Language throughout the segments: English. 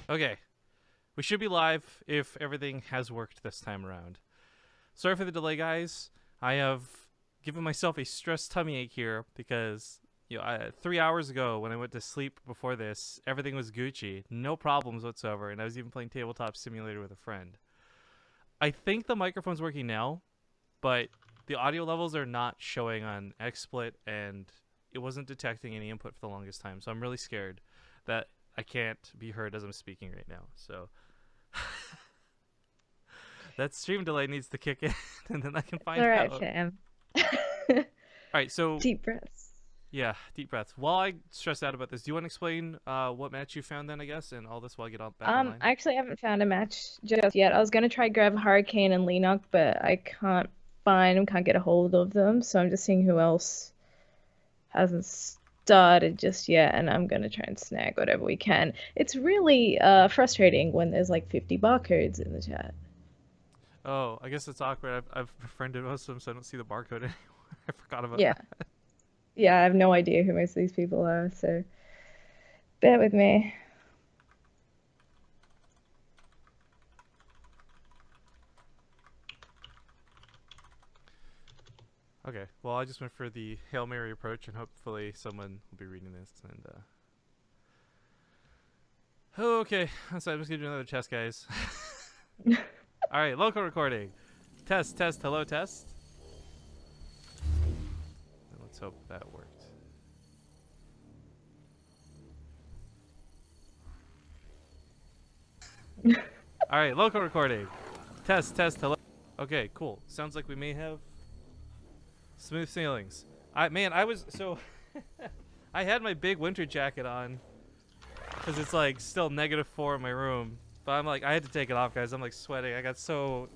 Okay, we should be live if everything has worked this time around. Sorry for the delay, guys. I have given myself a stressed tummy ache here because 3 hours ago when I went to sleep before this, everything was Gucci, no problems whatsoever, and I was even playing Tabletop Simulator with a friend. I think the microphone's working now, but the audio levels are not showing on XSplit, and it wasn't detecting any input for the longest time, so I'm really scared that I can't be heard as I'm speaking right now. So that stream delay needs to kick in, and then I can find out. All right, fam. All right, so Deep breaths. yeah, deep breaths. While I stress out about this, do you want to explain what match you found then, I guess, and all this while I get back online? I actually haven't found a match just yet. I was gonna try grab Hurricane and Lennox, but I can't find them, can't get a hold of them, so I'm just seeing who else hasn't started just yet, and I'm gonna try and snag whatever we can. It's really frustrating when there's like 50 barcodes in the chat. Oh, I guess it's awkward. I've befriended most of them, so I don't see the barcode anymore. I forgot about Yeah. that. Yeah, I have no idea who most of these people are, so bear with me. Okay, well, I just went for the Hail Mary approach, and hopefully someone will be reading this. And okay, so I'm just gonna do another test, guys. All right, local recording. Test, hello, test. And let's hope that worked. All right, local recording. Test, hello. Okay, cool. Sounds like we may have smooth sailings. I had my big winter jacket on because it's like still -4 in my room. But I'm like, I had to take it off, guys. I'm like sweating. I got so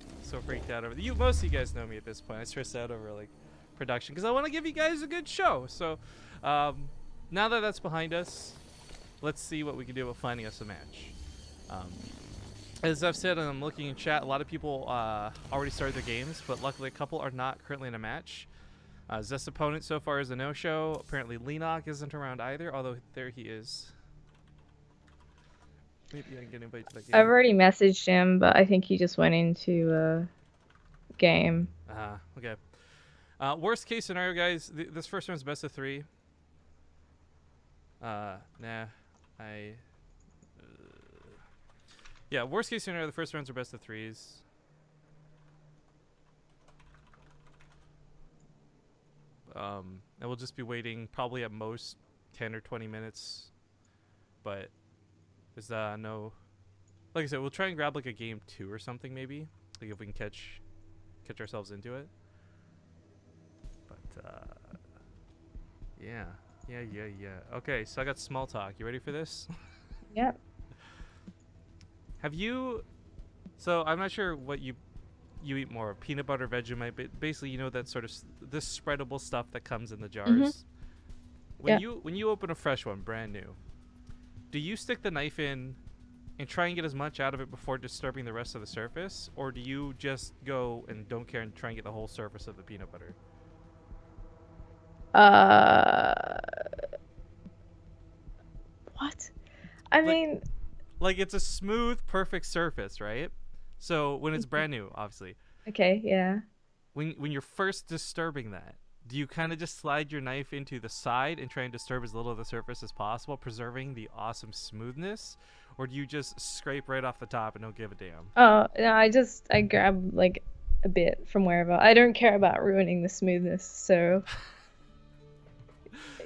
freaked out over it. Most of you guys know me at this point. I stress out over like production because I want to give you guys a good show. So now that that's behind us, let's see what we can do about finding us a match. As I've said, and I'm looking in chat, a lot of people already started their games, but luckily a couple are not currently in a match. Zest's opponent so far is a no-show. Apparently Lennox isn't around either, although there he is. Maybe I can get invited to that game. I've already messaged him, but I think he just went into a game. Okay. Worst case scenario, guys, this first one's best of 3. Yeah, worst case scenario, the first rounds are best of 3s. And we'll just be waiting probably at most 10 or 20 minutes. But there's no... Like I said, we'll try and grab like a game 2 or something maybe. Like if we can catch ourselves into it. But yeah. Okay, so I got small talk. You ready for this? Yep. Have you... So I'm not sure what you eat more, peanut butter, Vegemite, but basically that sort of this spreadable stuff that comes in the jars. When you open a fresh one, brand new, do you stick the knife in and try and get as much out of it before disturbing the rest of the surface, or do you just go and don't care and try and get the whole surface of the peanut butter? What? I mean, like it's a smooth, perfect surface, right? So when it's brand new, obviously. Okay, yeah. When you're first disturbing that, do you kind of just slide your knife into the side and try and disturb as little of the surface as possible, preserving the awesome smoothness? Or do you just scrape right off the top and don't give a damn? Oh, no, I grab like a bit from wherever. I don't care about ruining the smoothness, so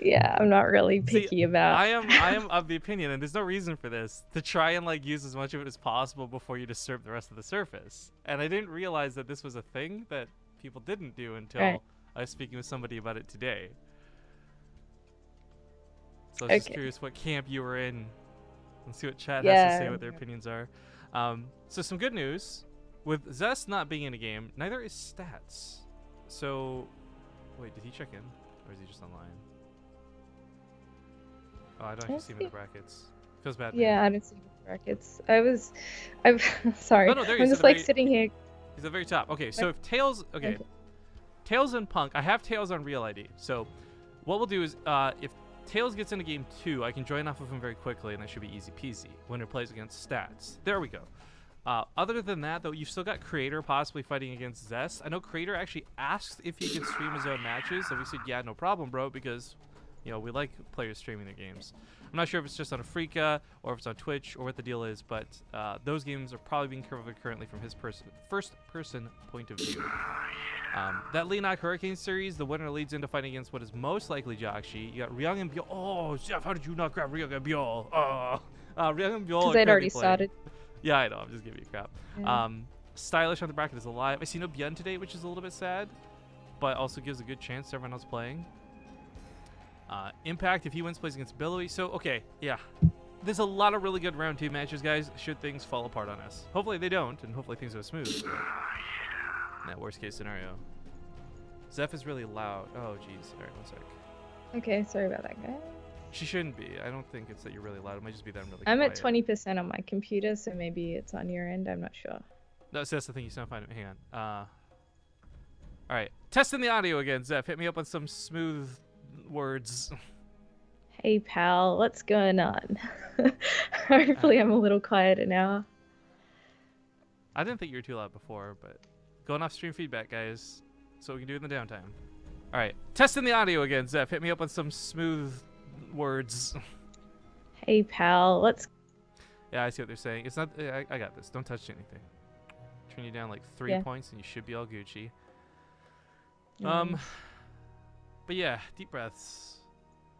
yeah, I'm not really picky about. I am of the opinion, and there's no reason for this, to try and like use as much of it as possible before you disturb the rest of the surface. And I didn't realize that this was a thing that people didn't do until I was speaking with somebody about it today. So I was just curious what camp you were in, and see what chat has to say, what their opinions are. So some good news, with Zest not being in a game, neither is Stats. So, wait, did he check in, or is he just online? Oh, I don't actually see him in the brackets. Feels bad. Yeah, I don't see him in the brackets. I'm sorry. Oh, no, there he is. I'm just like sitting here. He's at the very top. Okay, so if Tails, Tails and Punk, I have Tails on Real ID. So what we'll do is, if Tails gets into game 2, I can join off of him very quickly, and that should be easy peasy. Winner plays against Stats. There we go. Other than that, though, you've still got Creator possibly fighting against Zest. I know Creator actually asked if he could stream his own matches, and we said, yeah, no problem, bro, because, you know, we like players streaming their games. I'm not sure if it's just on Afrika or if it's on Twitch or what the deal is, but those games are probably being covered currently from his first-person point of view. That Leonok Hurricane series, the winner leads into fighting against what is most likely Jakshi. You got Ryung and Bjol. Oh, Jeff, how did you not grab Ryung and Bjol? Oh, Ryung and Bjol. Because they'd already started. Yeah, I know. I'm just giving you crap. Yeah. Stylish on the bracket is alive. I see no Bjorn today, which is a little bit sad, but also gives a good chance to everyone else playing. Impact, if he wins, plays against Billowy. So, okay, yeah. There's a lot of really good round 2 matches, guys, should things fall apart on us. Hopefully they don't, and hopefully things go smooth. In that worst case scenario. Zeph is really loud. Oh, jeez. All right, one sec. Okay, sorry about that, guy. She shouldn't be. I don't think it's that you're really loud. It might just be that I'm really I'm quiet. at 20% on my computer, so maybe it's on your end. I'm not sure. No, so that's the thing. You sound fine. Hang on. All right. Testing the audio again, Zeph. Hit me up with some smooth words. Hey, pal. What's going on? Hopefully I'm a little quieter now. I didn't think you were too loud before, but going off stream feedback, guys. So we can do it in the downtime. All right. Testing the audio again, Zeph. Hit me up with some smooth words. Hey, pal. What's... Yeah, I see what they're saying. It's not... I got this. Don't touch anything. Turn you down like 3 points and you should be all Gucci. Nice. But yeah, deep breaths.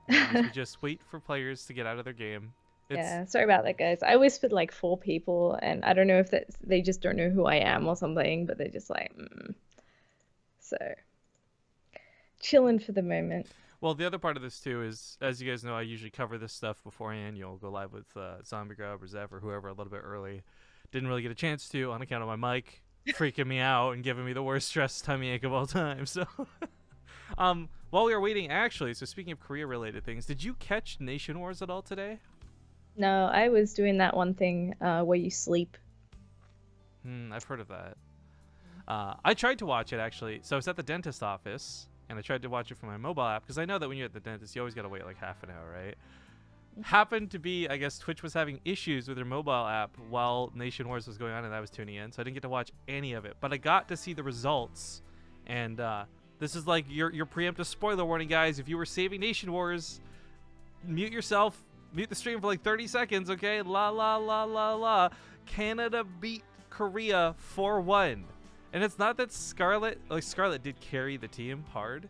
We just wait for players to get out of their game. Yeah, sorry about that, guys. I whispered like 4 people, and I don't know if that's, they just don't know who I am or something, but they're just like, So, chilling for the moment. Well, the other part of this too is, as you guys know, I usually cover this stuff beforehand. You'll go live with Zombie Grub or Zev or whoever a little bit early. Didn't really get a chance to on account of my mic freaking me out and giving me the worst stress tummy ache of all time. So, while we were waiting, actually, so speaking of career-related things, did you catch Nation Wars at all today? No, I was doing that one thing where you sleep. I've heard of that. I tried to watch it, actually. So I was at the dentist office, and I tried to watch it from my mobile app, because I know that when you're at the dentist, you always got to wait like half an hour, right? Happened to be, I guess, Twitch was having issues with their mobile app while Nation Wars was going on, and I was tuning in, so I didn't get to watch any of it. But I got to see the results, and this is like your preemptive spoiler warning, guys. If you were saving Nation Wars, mute yourself. Mute the stream for like 30 seconds, okay? La la la la la. Canada beat Korea 4-1. And it's not that Scarlett did carry the team hard.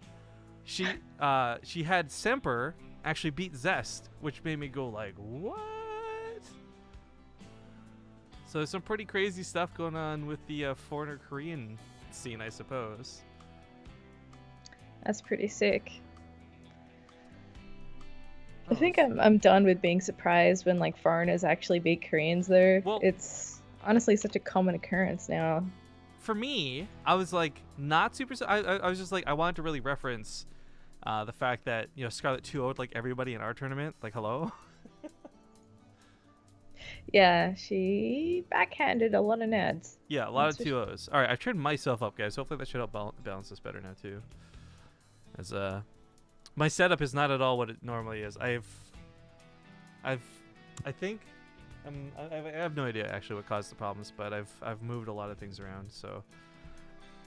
She had Semper actually beat Zest, which made me go like, what? So there's some pretty crazy stuff going on with the foreigner Korean scene, I suppose. That's pretty sick. I think I'm done with being surprised when like foreigners actually beat Koreans though. Well, it's honestly such a common occurrence now. For me, I was like not super. I was just like I wanted to really reference the fact that Scarlett 2-0'd like everybody in our tournament. Like hello. Yeah, she backhanded a lot of nads. Yeah, a lot of 2-0s. All right, I've turned myself up, guys. Hopefully that should help balance this better now too. As my setup is not at all what it normally is. I have no idea actually what caused the problems, but I've moved a lot of things around, so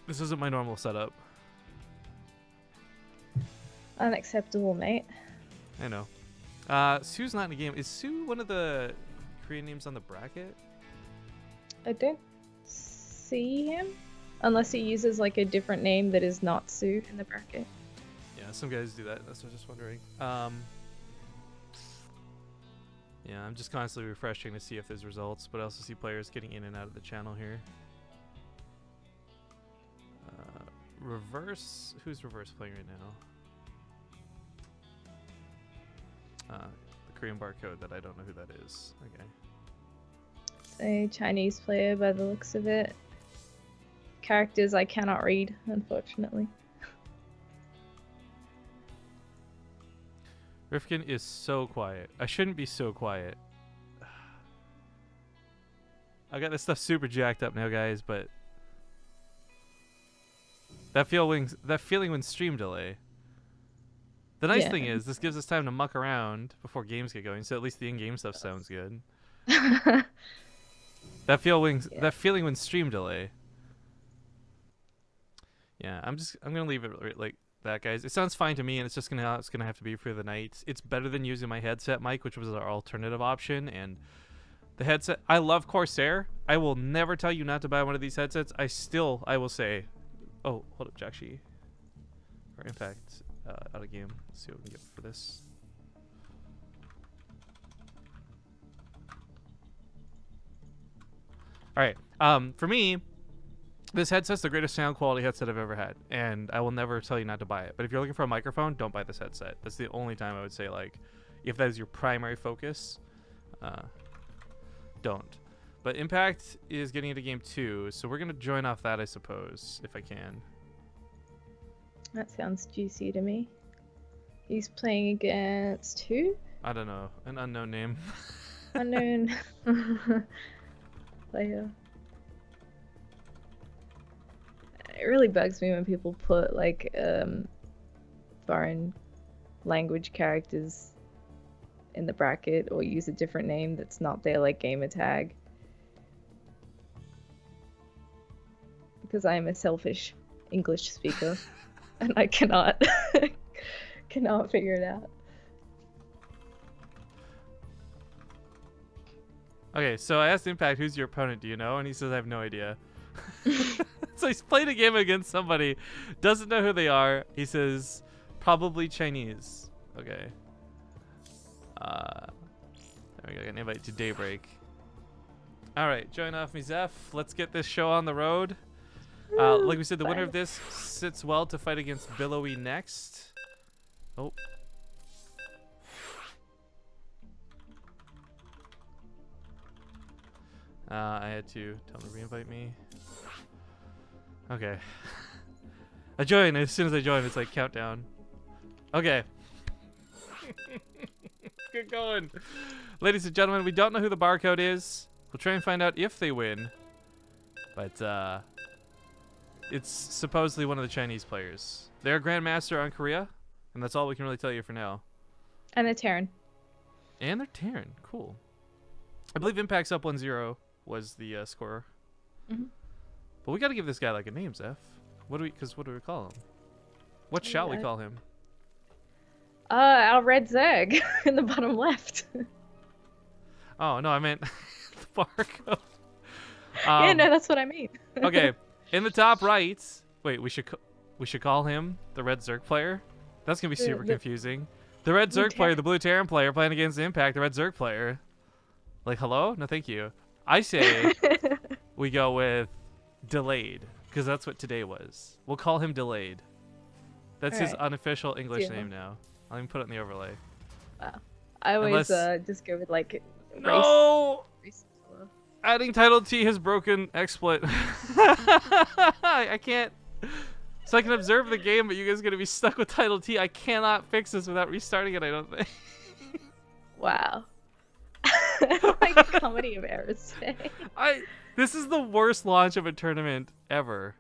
this isn't my normal setup. Unacceptable, mate. I know. Sue's not in the game. Is Sue one of the Korean names on the bracket? I don't see him unless he uses like a different name that is not Sue in the bracket. Yeah, some guys do that. That's what I was just wondering. Yeah, I'm just constantly refreshing to see if there's results, but I also see players getting in and out of the channel here. Reverse. Who's Reverse playing right now? The Korean barcode that I don't know who that is. Okay. A Chinese player by the looks of it. Characters I cannot read, unfortunately. Rifkin is so quiet. I shouldn't be so quiet. I got this stuff super jacked up now, guys, but that feeling when stream delay. The nice Yeah. thing is this gives us time to muck around before games get going, so at least the in-game stuff sounds good. That feeling when stream delay. Yeah, I'm gonna leave it like that, guys. It sounds fine to me, and it's just gonna have to be for the night. It's better than using my headset mic, which was our alternative option. And the headset, I love Corsair. I will never tell you not to buy one of these headsets. I will say, oh, hold up, Jakshi. Or Impact out of game. Let's see what we can get for this. All right. For me, this headset's the greatest sound quality headset I've ever had, and I will never tell you not to buy it. But if you're looking for a microphone, don't buy this headset. That's the only time I would say, like, if that is your primary focus, don't. But Impact is getting into game 2, so we're going to join off that, I suppose, if I can. That sounds juicy to me. He's playing against who? I don't know. An unknown name. Unknown player. It really bugs me when people put like foreign language characters in the bracket or use a different name that's not their like gamer tag. Because I am a selfish English speaker and I cannot figure it out. Okay, so I asked Impact, who's your opponent, do you know? And he says, I have no idea. So he's played a game against somebody, doesn't know who they are. He says, probably Chinese. Okay. There we go, an invite to Daybreak. Alright, join off me, Zeph. Let's get this show on the road. Like we said, the winner of this sits well to fight against Billowy next. Oh. I had to tell him to reinvite me. Okay. I join. As soon as I join, it's like countdown. Okay. Get going. Ladies and gentlemen, we don't know who the barcode is. We'll try and find out if they win. But, it's supposedly one of the Chinese players. They're a Grandmaster on Korea, and that's all we can really tell you for now. And a Terran. And they're Terran. Cool. I believe Impact's up 1-0 was the score. Mm-hmm. But we got to give this guy like a name, Zeph. What do we call him? What shall we call him? Our red Zerg in the bottom left. Oh, no, I meant the barcode. Yeah, no, that's what I mean. Okay, in the top right. Wait, we should call him the red Zerg player. That's gonna be super confusing. The red Zerg player, the blue Terran player playing against Impact, the red Zerg player. Like, hello? No, thank you. I say we go with Delayed, because that's what today was. We'll call him Delayed. That's his unofficial English name now. I'll even put it in the overlay. Wow. I always just go with like no! race. Adding title T has broken exploit. I can't. So I can observe the game, but you guys are gonna be stuck with title T. I cannot fix this without restarting it, I don't think. Wow. Like a comedy of errors today. This is the worst launch of a tournament ever.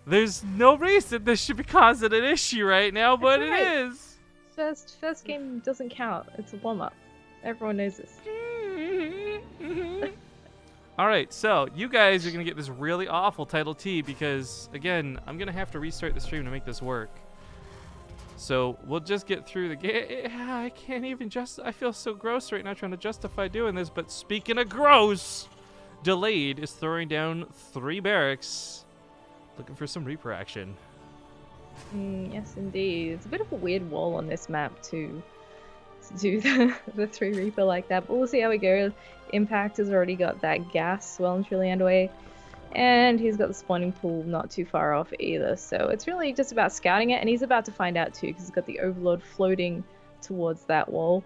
There's no reason this should be causing an issue right now, but it is. First game doesn't count. It's a warm-up. Everyone knows this. Alright, so you guys are going to get this really awful title T because, again, I'm going to have to restart the stream to make this work. So we'll just get through the game. I can't even I feel so gross right now trying to justify doing this, but speaking of gross, Delayed is throwing down 3 barracks, looking for some Reaper action. Yes, indeed. It's a bit of a weird wall on this map to do the 3 Reaper like that, but we'll see how we go. Impact has already got that gas well and truly underway, and he's got the spawning pool not too far off either, so it's really just about scouting it, and he's about to find out too because he's got the Overlord floating towards that wall,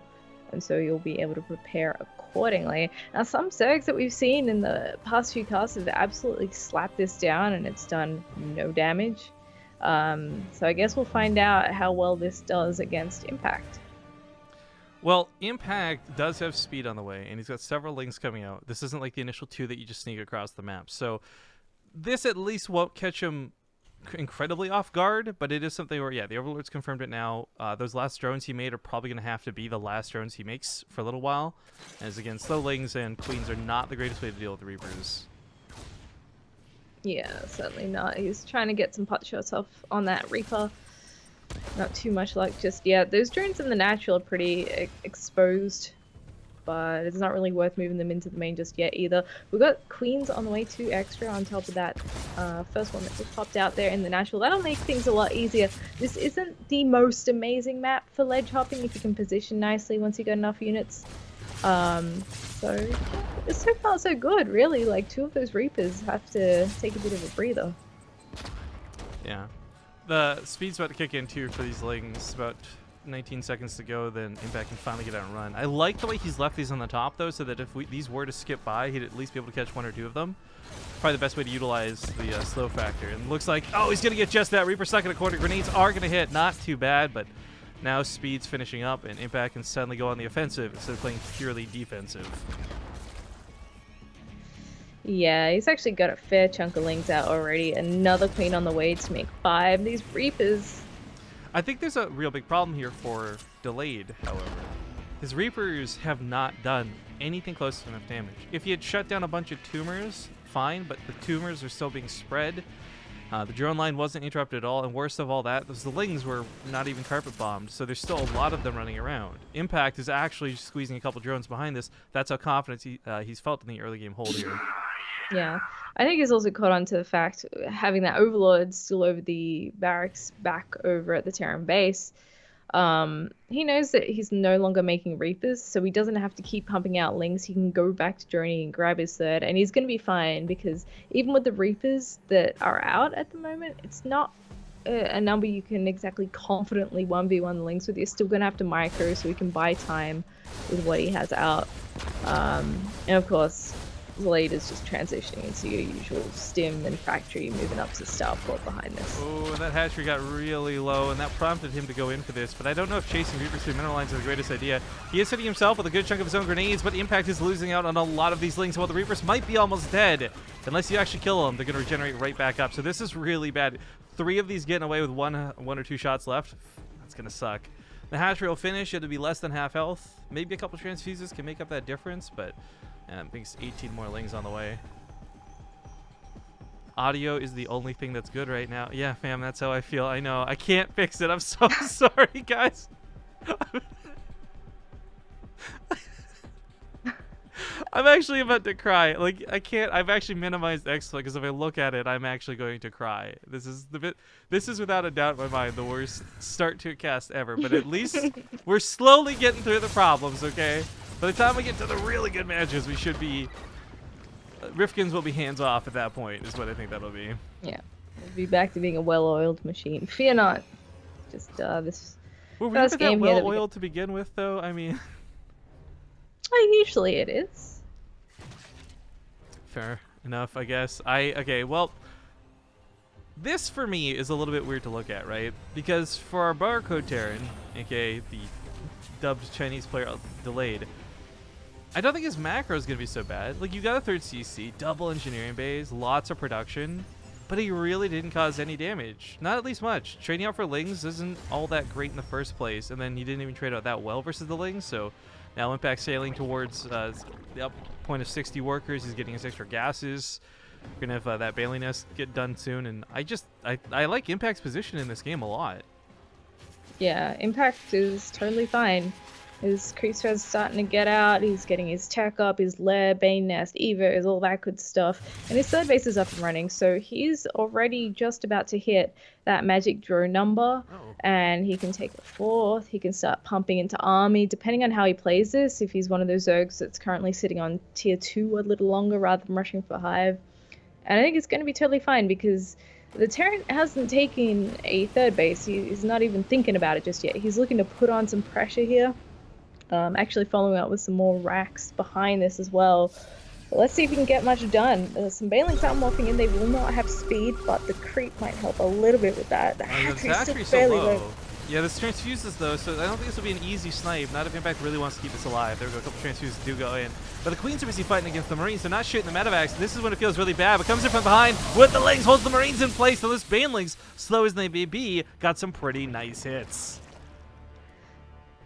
and so you'll be able to prepare accordingly. Now, some Zergs that we've seen in the past few casts have absolutely slapped this down and it's done no damage. So I guess we'll find out how well this does against Impact. Well, Impact does have speed on the way, and he's got several links coming out. This isn't like the initial 2 that you just sneak across the map. So this at least won't catch him incredibly off guard, but it is something where, yeah, the Overlord's confirmed it now. Those last drones he made are probably going to have to be the last drones he makes for a little while. As again, slowlings and queens are not the greatest way to deal with the Reapers. Yeah, certainly not. He's trying to get some pot shots off on that Reaper. Not too much luck just yet. Those drones in the natural are pretty exposed, but it's not really worth moving them into the main just yet either. We've got queens on the way to extra on top of that first one that just popped out there in the natural. That'll make things a lot easier. This isn't the most amazing map for ledge hopping if you can position nicely once you got enough units. So far so good, really. Like, 2 of those Reapers have to take a bit of a breather. Yeah. The speed's about to kick in too for these lings. About 19 seconds to go, then Impact can finally get out and run. I like the way he's left these on the top though, so that if these were to skip by, he'd at least be able to catch 1 or 2 of them. Probably the best way to utilize the slow factor. And looks like, oh, he's gonna get just that. Reaper stuck in a corner. Grenades are gonna hit. Not too bad, but now speed's finishing up, and Impact can suddenly go on the offensive instead of playing purely defensive. Yeah, he's actually got a fair chunk of lings out already. Another queen on the way to make 5. These Reapers. I think there's a real big problem here for Delayed, however. His Reapers have not done anything close to enough damage. If he had shut down a bunch of tumors, fine, but the tumors are still being spread. The drone line wasn't interrupted at all, and worst of all that, the lings were not even carpet bombed, so there's still a lot of them running around. Impact is actually squeezing a couple drones behind this. That's how confident he's felt in the early game hold here. Yeah, I think he's also caught on to the fact having that Overlord still over the barracks back over at the Terran base. He knows that he's no longer making Reapers, so he doesn't have to keep pumping out lings. He can go back to Droney and grab his third, and he's going to be fine because even with the Reapers that are out at the moment, it's not a number you can exactly confidently 1v1 the lings with. You're still going to have to micro so he can buy time with what he has out. And of course, Delayed is just transitioning into your usual stim and factory, moving up to starport behind this. Oh, and that hatchery got really low, and that prompted him to go in for this, but I don't know if chasing Reapers through mineral lines is the greatest idea. He is hitting himself with a good chunk of his own grenades, but Impact is losing out on a lot of these lings, while the Reapers might be almost dead. Unless you actually kill them, they're going to regenerate right back up, so this is really bad. 3 of these getting away with one or 2 shots left. That's going to suck. The hatchery will finish. It'll be less than half health. Maybe a couple transfuses can make up that difference, but I think it's 18 more lings on the way. Audio is the only thing that's good right now. Yeah, fam, that's how I feel. I know. I can't fix it. I'm so sorry, guys. I'm actually about to cry. Like, I can't. I've actually minimized XSplit because if I look at it, I'm actually going to cry. This is without a doubt in my mind the worst start to a cast ever. But at least we're slowly getting through the problems, okay? By the time we get to the really good matches, we should be... Rifkins will be hands off at that point, is what I think that'll be. Yeah. We'll be back to being a well-oiled machine. Fear not. Just, this Were we ever that well-oiled to begin with, though? I mean... Usually it is. Fair enough, I guess. Okay, well... This, for me, is a little bit weird to look at, right? Because for our barcode Terran, aka the dubbed Chinese player Delayed, I don't think his macro is going to be so bad. Like, you got a 3rd CC, double engineering bays, lots of production, but he really didn't cause any damage. Not at least much. Trading out for lings isn't all that great in the first place, and then he didn't even trade out that well versus the lings, so now Impact sailing towards the up point of 60 workers. He's getting his extra gases. We're going to have that Bailey Nest get done soon, and I like Impact's position in this game a lot. Yeah, Impact is totally fine. His creeps are starting to get out. He's getting his tech up, his lair, Bane Nest, Evos, all that good stuff. And his 3rd base is up and running, so he's already just about to hit that magic draw number. And he can take a 4th. He can start pumping into army, depending on how he plays this. If he's one of those Zergs that's currently sitting on tier 2 a little longer rather than rushing for Hive. And I think it's going to be totally fine because the Terran hasn't taken a 3rd base. He's not even thinking about it just yet. He's looking to put on some pressure here. Actually following up with some more racks behind this as well. But let's see if we can get much done. Some Balings out morphing in. They will not have speed, but the creep might help a little bit with that. The hatchery's still fairly low. Yeah, this transfuses though, so I don't think this will be an easy snipe. Not if Impact really wants to keep this alive. There we go, a couple transfuses do go in. But the Queens are busy fighting against the Marines. They're not shooting the medevacs. This is when it feels really bad, but comes in from behind with the Lings, holds the Marines in place. So those Banelings, slow as they may be, got some pretty nice hits.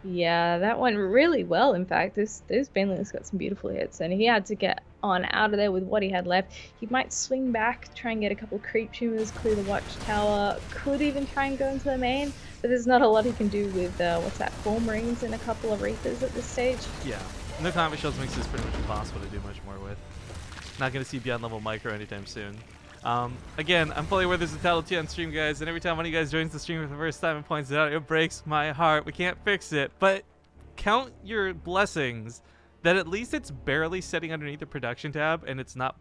Yeah, that went really well. In fact, those Banelings got some beautiful hits, and he had to get on out of there with what he had left. He might swing back, try and get a couple creep tumors, clear the watchtower, could even try and go into the main, but there's not a lot he can do with, what's that, 4 Marines and a couple of Reapers at this stage. Yeah, no combat shields makes this pretty much impossible to do much more with. Not going to see beyond level micro anytime soon. Again, I'm fully aware there's a Untitled Chapter on stream, guys, and every time one of you guys joins the stream for the first time and points it out, it breaks my heart. We can't fix it, but count your blessings that at least it's barely sitting underneath the production tab and it's not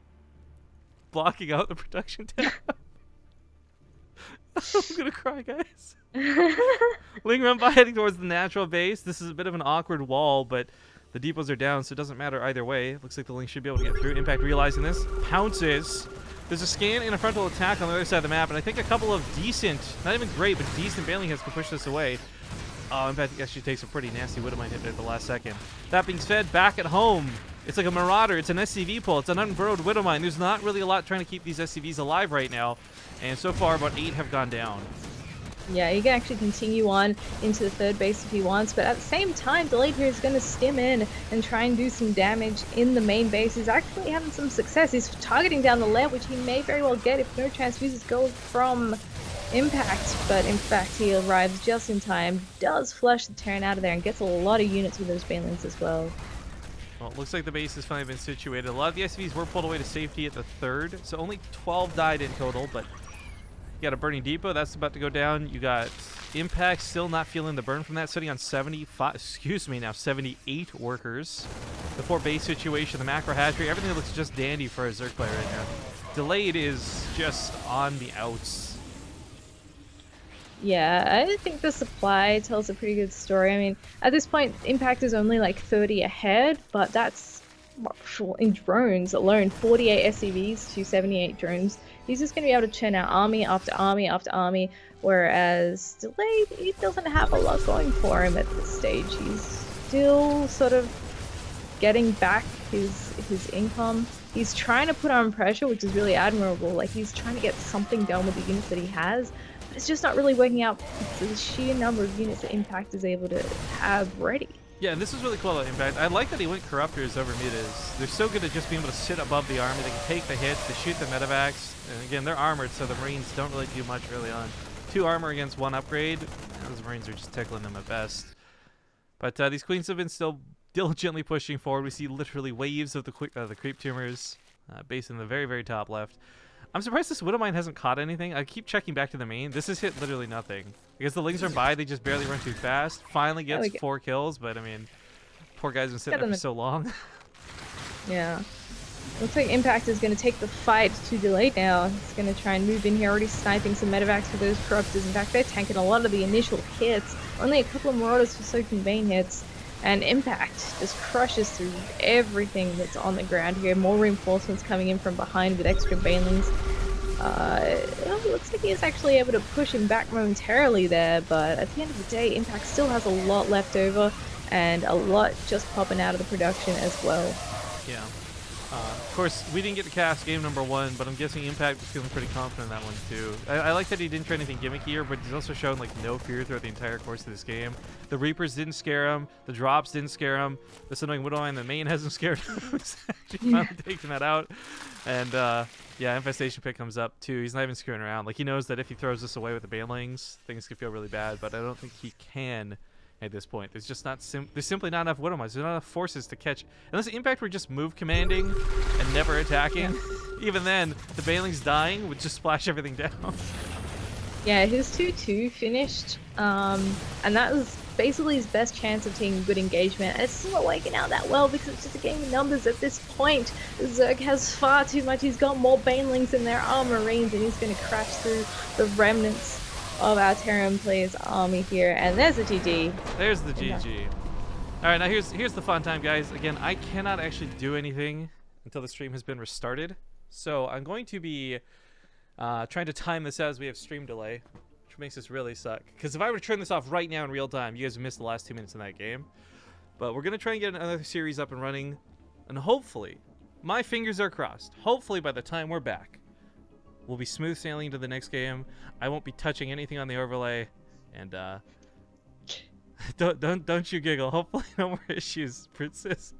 blocking out the production tab. I'm gonna cry, guys. Ling run by heading towards the natural base. This is a bit of an awkward wall, but the depots are down, so it doesn't matter either way. Looks like the Ling should be able to get through. Impact realizing this, pounces. There's a scan and a frontal attack on the other side of the map, and I think a couple of decent, not even great, but decent Baneling hits can push this away. Oh, Impact actually takes a pretty nasty Widowmine hit there at the last second. That being said, back at home, it's like a Marauder. It's an SCV pull. It's an unburrowed Widowmine. There's not really a lot trying to keep these SCVs alive right now, and so far about 8 have gone down. Yeah, he can actually continue on into the third base if he wants, but at the same time, Delayed here is going to stim in and try and do some damage in the main base. He's actually having some success. He's targeting down the left, which he may very well get if no transfuses go from Impact, but in fact he arrives just in time, does flush the Terran out of there, and gets a lot of units with those Banelings as well. Well, it looks like the base has finally been situated. A lot of the SCVs were pulled away to safety at the third, so only 12 died in total, but you got a burning depot that's about to go down. You got Impact still not feeling the burn from that, sitting on 78 workers. The 4 base situation, the macro hatchery, everything looks just dandy for a Zerg player right now. Delayed is just on the outs. Yeah, I think the supply tells a pretty good story. I mean, at this point, Impact is only like 30 ahead, but that's in drones alone, 48 SCVs to 78 drones. He's just going to be able to churn out army after army after army, whereas Delayed, he doesn't have a lot going for him at this stage. He's still sort of getting back his income. He's trying to put on pressure, which is really admirable. Like, he's trying to get something done with the units that he has, but it's just not really working out because of the sheer number of units that Impact is able to have ready. Yeah, and this is really cool about Impact. I like that he went Corruptors over Mutas. They're so good at just being able to sit above the army. They can take the hits, they shoot the medevacs. And again, they're armored, so the Marines don't really do much early on. 2 armor against 1 upgrade. Those Marines are just tickling them at best. But these Queens have been still diligently pushing forward. We see literally waves of the creep tumors, based in the very, very top left. I'm surprised this Widowmine hasn't caught anything. I keep checking back to the main. This has hit literally nothing. Because the Lings are by, they just barely run too fast. Finally gets 4 kills, but I mean, poor guy's been sitting there for so long. Yeah. Looks like Impact is going to take the fight to Delayed now. He's going to try and move in here, already sniping some medevacs for those Corruptors. In fact, they're tanking a lot of the initial hits. Only a couple of Marauders for soaking Bane hits. And Impact just crushes through everything that's on the ground here. More reinforcements coming in from behind with extra Banelings. It looks like he is actually able to push him back momentarily there, but at the end of the day, Impact still has a lot left over and a lot just popping out of the production as well. Yeah. Of course, we didn't get to cast game number 1, but I'm guessing Impact was feeling pretty confident in that one too. I like that he didn't try anything gimmicky here, but he's also shown like no fear throughout the entire course of this game. The Reapers didn't scare him. The drops didn't scare him. This annoying Widowmine, the main hasn't scared him. He's actually finally taking that out. And yeah, Infestation Pit comes up too. He's not even screwing around. Like, he knows that if he throws this away with the Banelings, things could feel really bad, but I don't think he can at this point. There's just not there's simply not enough Widowmines. There's not enough forces to catch. Unless Impact were just move commanding and never attacking, even then, the Banelings dying would just splash everything down. Yeah, his 2-2 finished, and that was basically his best chance of taking good engagement. And it's still not working out that well because it's just a game of numbers at this point. Zerg has far too much. He's got more Banelings than there are Marines, and he's going to crash through the remnants of our Terran players' army here. And there's the GG. There's the GG. All right, now here's the fun time, guys. Again, I cannot actually do anything until the stream has been restarted. So I'm going to be trying to time this out as we have stream delay. which makes this really suck. Because if I were to turn this off right now in real time, you guys would miss the last 2 minutes in that game. But we're going to try and get another series up and running. And hopefully, my fingers are crossed, hopefully by the time we're back, we'll be smooth sailing into the next game. I won't be touching anything on the overlay. And don't you giggle. Hopefully no more issues persist.